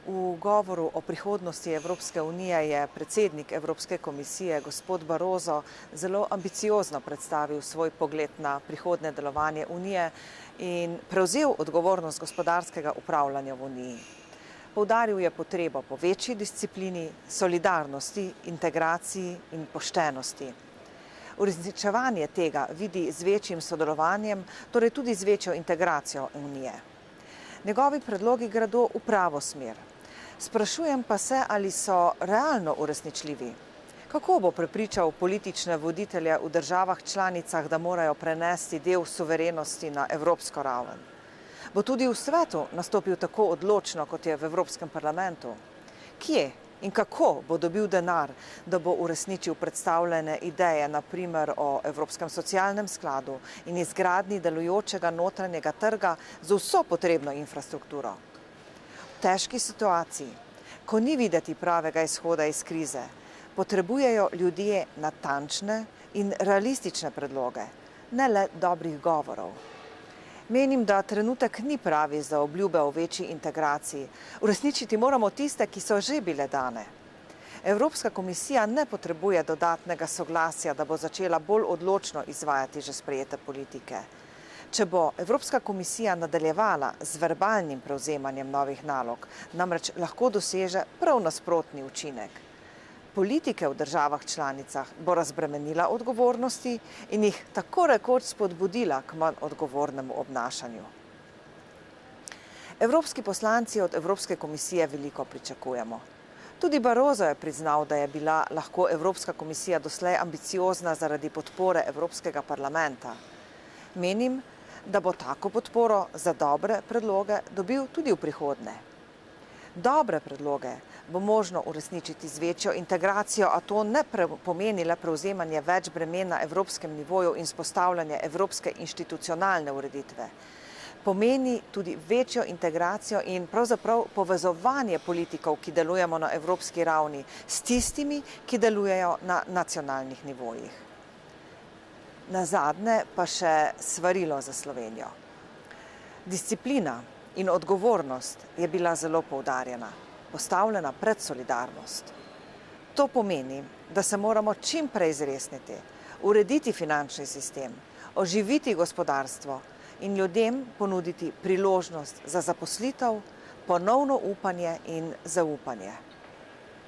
V govoru o prihodnosti Evropske unije je predsednik Evropske komisije, gospod Barroso, zelo ambiciozno predstavil svoj pogled na prihodnje delovanje Unije in prevzel odgovornost gospodarskega upravljanja v Uniji. Poudaril je potrebo po večji disciplini, solidarnosti, integraciji in poštenosti. Uresničevanje tega vidi z večjim sodelovanjem, torej tudi z večjo integracijo Unije. Njegovi predlogi gredo v pravo smer. Sprašujem pa se, ali so realno uresničljivi. Kako bo prepričal politične voditelje v državah članicah, da morajo prenesti del suverenosti na evropsko raven? Bo tudi v svetu nastopil tako odločno, kot je v Evropskem parlamentu? Kje in kako bo dobil denar, da bo uresničil predstavljene ideje, na primer o Evropskem socialnem skladu in izgradnji delujočega notranjega trga z vso potrebno infrastrukturo? V težki situaciji, ko ni videti pravega izhoda iz krize, potrebujejo ljudje natančne in realistične predloge, ne le dobrih govorov. Menim, da trenutek ni pravi za obljube o večji integraciji. Uresničiti moramo tiste, ki so že bile dane. Evropska komisija ne potrebuje dodatnega soglasja, da bo začela bolj odločno izvajati že sprejete politike. Če bo Evropska komisija nadaljevala z verbalnim prevzemanjem novih nalog, namreč lahko doseže prav nasprotni učinek. Politike v državah članicah bo razbremenila odgovornosti in jih tako rekoč spodbudila k manj odgovornemu obnašanju. Evropski poslanci od Evropske komisije veliko pričakujemo. Tudi Barroso je priznal, da je bila lahko Evropska komisija doslej ambiciozna zaradi podpore Evropskega parlamenta. Menim, da bo tako podporo za dobre predloge dobil tudi v prihodnje. Dobre predloge bo možno uresničiti z večjo integracijo, a to ne pomeni le prevzemanje več bremen na evropskem nivoju in vzpostavljanje evropske institucionalne ureditve. Pomeni tudi večjo integracijo in pravzaprav povezovanje politikov, ki delujemo na evropski ravni, s tistimi, ki delujejo na nacionalnih nivojih. Nazadnje pa še svarilo za Slovenijo. Disciplina in odgovornost je bila zelo poudarjena, postavljena pred solidarnost. To pomeni, da se moramo čim prej zresniti, urediti finančni sistem, oživiti gospodarstvo in ljudem ponuditi priložnost za zaposlitev, ponovno upanje in zaupanje.